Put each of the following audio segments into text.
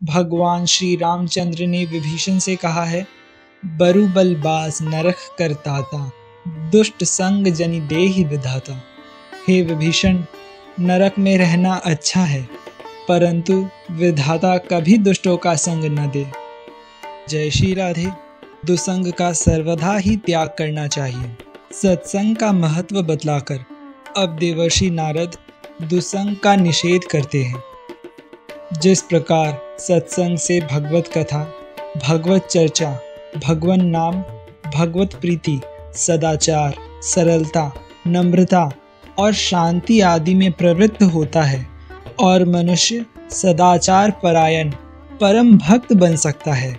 भगवान श्री रामचंद्र ने विभीषण से कहा है, बरु बलबाज नरक करताता, दुष्ट संग जनि देहि विधाता। हे विभीषण, नरक में रहना अच्छा है, परंतु विधाता कभी दुष्टों का संग न दे। जय श्री राधे। दुसंग का सर्वदा ही त्याग करना चाहिए। सत्संग का महत्व बतलाकर अब देवर्षि नारद दुसंग का निषेध करते हैं। जिस प्रकार सत्संग से भगवत कथा, भगवत चर्चा, भगवन नाम, भगवत प्रीति, सदाचार, सरलता, नम्रता और शांति आदि में प्रवृत्त होता है और मनुष्य सदाचार परायण परम भक्त बन सकता है,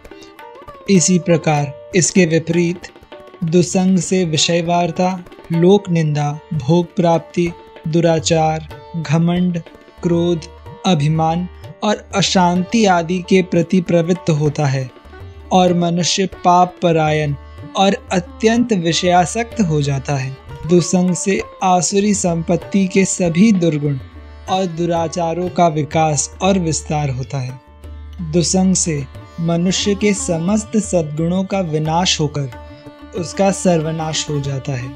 इसी प्रकार इसके विपरीत दुसंग से विषय वार्ता, लोक निंदा, भोग प्राप्ति, दुराचार, घमंड, क्रोध, अभिमान और अशांति आदि के प्रति प्रवृत्त होता है और मनुष्य पाप परायण और अत्यंत विषयासक्त हो जाता है। दुसंग से आसुरी संपत्ति के सभी दुर्गुण और दुराचारों का विकास और विस्तार होता है। दुसंग से मनुष्य के समस्त सद्गुणों का विनाश होकर उसका सर्वनाश हो जाता है।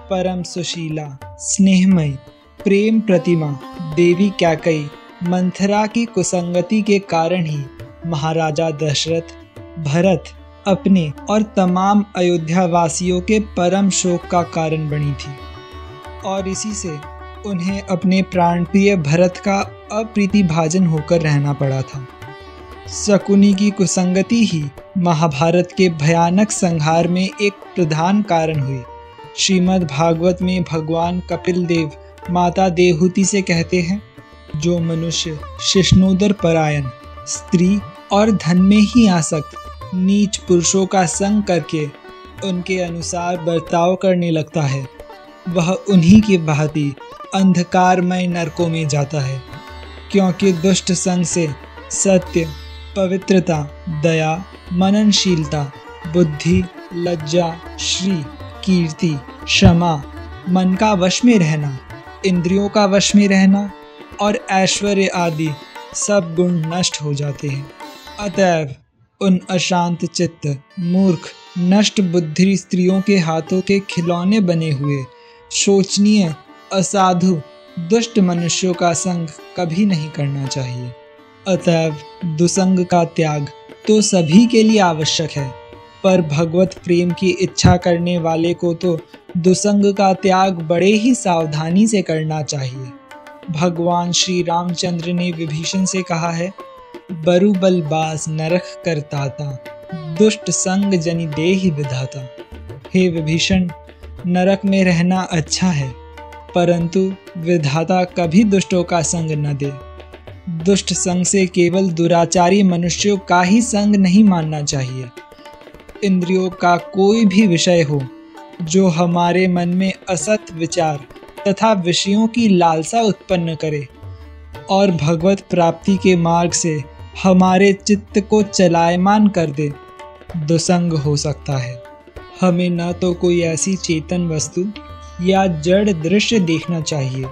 परम सुशीला, स्नेहमयी, प्रेम प्रतिमा देवी कैकेयी मंथरा की कुसंगति के कारण ही महाराजा दशरथ, भरत अपने और तमाम अयोध्या वासियों के परम शोक का कारण बनी थी और इसी से उन्हें अपने प्राणप्रिय भरत का अप्रीतिभाजन होकर रहना पड़ा था। शकुनी की कुसंगति ही महाभारत के भयानक संहार में एक प्रधान कारण हुई। श्रीमद् भागवत में भगवान कपिल देव माता देवहूति से कहते हैं, जो मनुष्य शिष्णोदर परायण, स्त्री और धन में ही आसक्त, नीच पुरुषों का संग करके उनके अनुसार बर्ताव करने लगता है, वह उन्हीं की भांति अंधकारमय नरकों में जाता है। क्योंकि दुष्ट संग से सत्य, पवित्रता, दया, मननशीलता, बुद्धि, लज्जा, श्री, कीर्ति, क्षमा, मन का वश में रहना, इंद्रियों का वश में रहना और ऐश्वर्य आदि सब गुण नष्ट हो जाते हैं। अतएव उन अशांत चित्त, मूर्ख, नष्ट बुद्धि स्त्रियों के हाथों के खिलौने बने हुए शोचनीय, असाधु, दुष्ट मनुष्यों का संग कभी नहीं करना चाहिए। अतएव दुसंग का त्याग तो सभी के लिए आवश्यक है, पर भगवत प्रेम की इच्छा करने वाले को तो दुसंग का त्याग बड़े ही सावधानी से करना चाहिए। भगवान श्री रामचंद्र ने विभीषण से कहा है, बरु बलबाज नरक करताता, दुष्ट संग जनि देहि विधाता। हे विभीषण, नरक में रहना अच्छा है, परंतु विधाता कभी दुष्टों का संग न दे। दुष्ट संग से केवल दुराचारी मनुष्यों का ही संग नहीं मानना चाहिए। इंद्रियों का कोई भी विषय हो जो हमारे मन में असत विचार तथा विषयों की लालसा उत्पन्न करे और भगवत प्राप्ति के मार्ग से हमारे चित्त को चलायमान कर दे, दुसंग हो सकता है। हमें न तो कोई ऐसी चेतन वस्तु या जड़ दृश्य देखना चाहिए,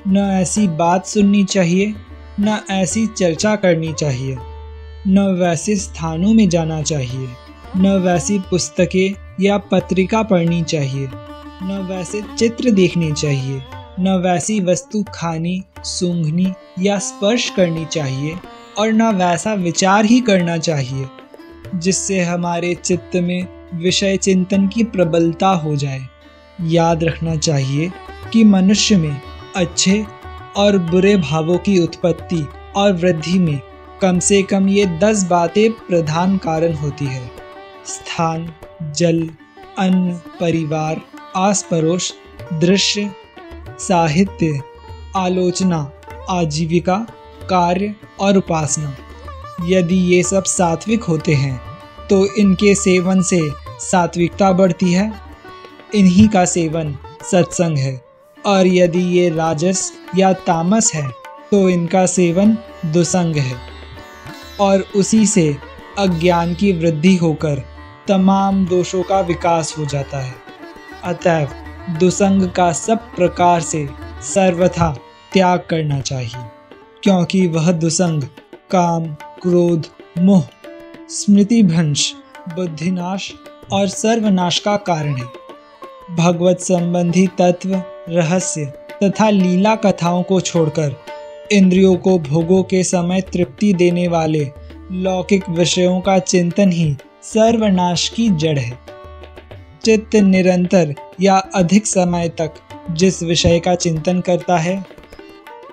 न ऐसी बात सुननी चाहिए, न ऐसी चर्चा करनी चाहिए, न वैसे स्थानों में जाना चाहिए, न वैसी पुस्तकें या पत्रिका पढ़नी चाहिए, न वैसे चित्र देखने चाहिए, न वैसी वस्तु खानी, सूंघनी या स्पर्श करनी चाहिए और न वैसा विचार ही करना चाहिए जिससे हमारे चित्त में विषय चिंतन की प्रबलता हो जाए। याद रखना चाहिए कि मनुष्य में अच्छे और बुरे भावों की उत्पत्ति और वृद्धि में कम से कम ये 10 बातें प्रधान कारण होती है। स्थान, जल, अन्न, परिवार, आस पड़ोस, दृश्य, साहित्य, आलोचना, आजीविका, कार्य और उपासना। यदि ये सब सात्विक होते हैं तो इनके सेवन से सात्विकता बढ़ती है, इन्हीं का सेवन सत्संग है, और यदि ये राजस या तामस है तो इनका सेवन दुसंग है और उसी से अज्ञान की वृद्धि होकर तमाम दोषों का विकास हो जाता है। अतएव दुसंग का सब प्रकार से सर्वथा त्याग करना चाहिए, क्योंकि वह दुसंग काम, क्रोध, मोह, स्मृति भ्रंश, बुद्धिनाश और सर्वनाश का कारण है। भगवत संबंधी तत्व, रहस्य तथा लीला कथाओं को छोड़कर इंद्रियों को भोगों के समय तृप्ति देने वाले लौकिक विषयों का चिंतन ही सर्वनाश की जड़ है। चित्त निरंतर या अधिक समय तक जिस विषय का चिंतन करता है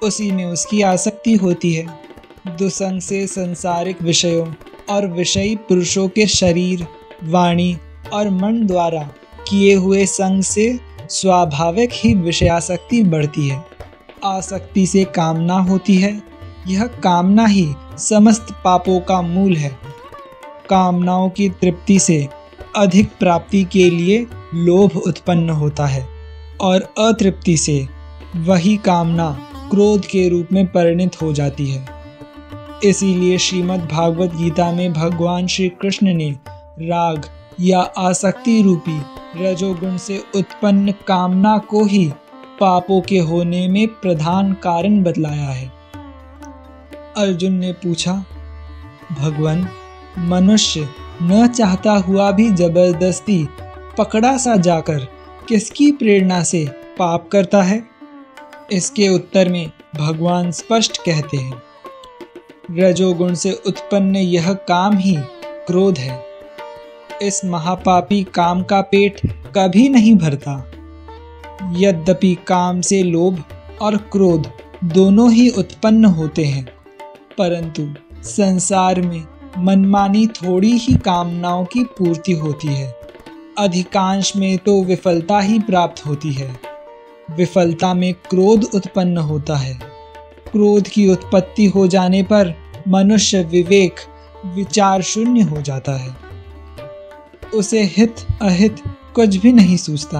उसी में उसकी आसक्ति होती है। दुसंग से संसारिक विषयों और विषयी पुरुषों के शरीर, वाणी और मन द्वारा किए हुए संग से स्वाभाविक ही विषयासक्ति बढ़ती है। आसक्ति से कामना होती है। यह कामना ही समस्त पापों का मूल है। कामनाओं की तृप्ति से अधिक प्राप्ति के लिए लोभ उत्पन्न होता है और अतृप्ति से वही कामना क्रोध के रूप में परिणत हो जाती है। इसीलिए श्रीमद् भागवत गीता में भगवान श्री कृष्ण ने राग या आसक्ति रूपी रजोगुण से उत्पन्न कामना को ही पापों के होने में प्रधान कारण बतलाया है। अर्जुन ने पूछा, भगवान, मनुष्य न चाहता हुआ भी जबरदस्ती पकड़ा सा जाकर किसकी प्रेरणा से पाप करता है? इसके उत्तर में भगवान स्पष्ट कहते हैं, रजोगुण से उत्पन्न यह काम ही क्रोध है। इस महापापी काम का पेट कभी नहीं भरता। यद्यपि काम से लोभ और क्रोध दोनों ही उत्पन्न होते हैं, परंतु संसार में मनमानी थोड़ी ही कामनाओं की पूर्ति होती है। अधिकांश में तो विफलता ही प्राप्त होती है। विफलता में क्रोध उत्पन्न होता है। क्रोध की उत्पत्ति हो जाने पर मनुष्य विवेक, विचार शून्य हो जाता है। उसे हित अहित कुछ भी नहीं सूझता।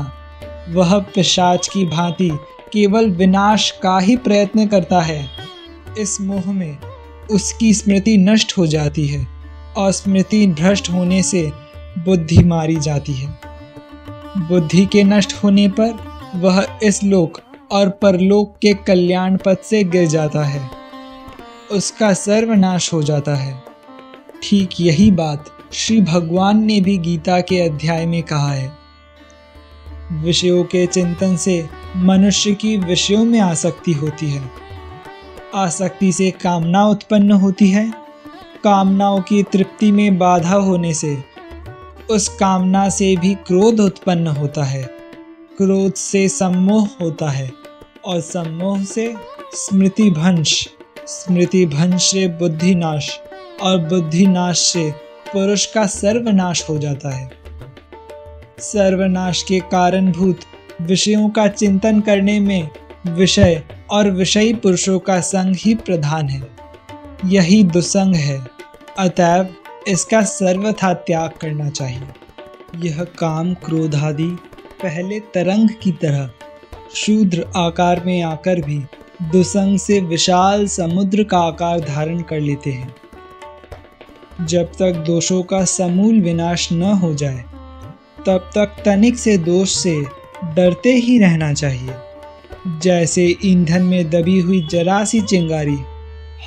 वह पिशाच की भांति केवल विनाश का ही प्रयत्न करता है। इस मोह में उसकी स्मृति नष्ट हो जाती है और स्मृति भ्रष्ट होने से बुद्धि मारी जाती है। बुद्धि के नष्ट होने पर वह इस लोक और परलोक के कल्याण पथ से गिर जाता है। उसका सर्वनाश हो जाता है। ठीक यही बात श्री भगवान ने भी गीता के अध्याय में कहा है। विषयों के चिंतन से मनुष्य की विषयों में आसक्ति होती है। आसक्ति से कामना उत्पन्न होती है। कामनाओं की तृप्ति में बाधा होने से उस कामना से भी क्रोध उत्पन्न होता है। क्रोध से सम्मोह होता है और सम्मोह से स्मृति भ्रंश, स्मृति भ्रंश से बुद्धिनाश और बुद्धिनाश से पुरुष का सर्वनाश हो जाता है। सर्वनाश के कारणभूत विषयों का चिंतन करने में विषय और विषयी पुरुषों का संग ही प्रधान है। यही दुसंग है। अतएव इसका सर्वथा त्याग करना चाहिए। यह काम क्रोध आदि पहले तरंग की तरह शूद्र आकार में आकर भी दुसंग से विशाल समुद्र का आकार धारण कर लेते हैं। जब तक दोषों का समूल विनाश न हो जाए तब तक तनिक से दोष से डरते ही रहना चाहिए। जैसे ईंधन में दबी हुई जरा सी चिंगारी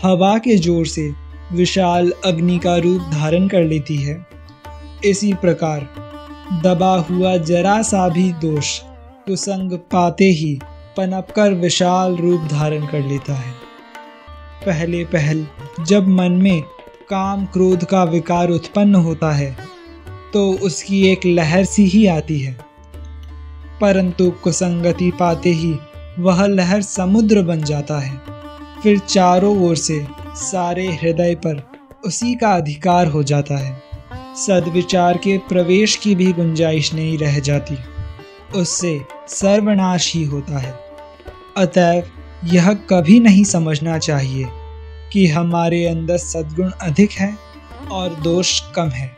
हवा के जोर से विशाल अग्नि का रूप धारण कर लेती है, इसी प्रकार दबा हुआ जरा सा भी दोष कुसंग पाते ही पनपकर विशाल रूप धारण कर लेता है। पहले पहल जब मन में काम क्रोध का विकार उत्पन्न होता है तो उसकी एक लहर सी ही आती है, परंतु कुसंगति पाते ही वह लहर समुद्र बन जाता है। फिर चारों ओर से सारे हृदय पर उसी का अधिकार हो जाता है। सद्विचार के प्रवेश की भी गुंजाइश नहीं रह जाती। उससे सर्वनाश ही होता है। अतएव यह कभी नहीं समझना चाहिए कि हमारे अंदर सद्गुण अधिक है और दोष कम है,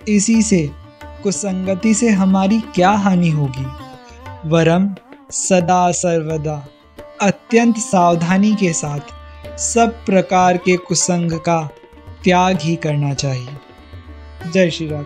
इसी से कुसंगति से हमारी क्या हानि होगी। वरम सदा सर्वदा अत्यंत सावधानी के साथ सब प्रकार के कुसंग का त्याग ही करना चाहिए। जय श्री राम।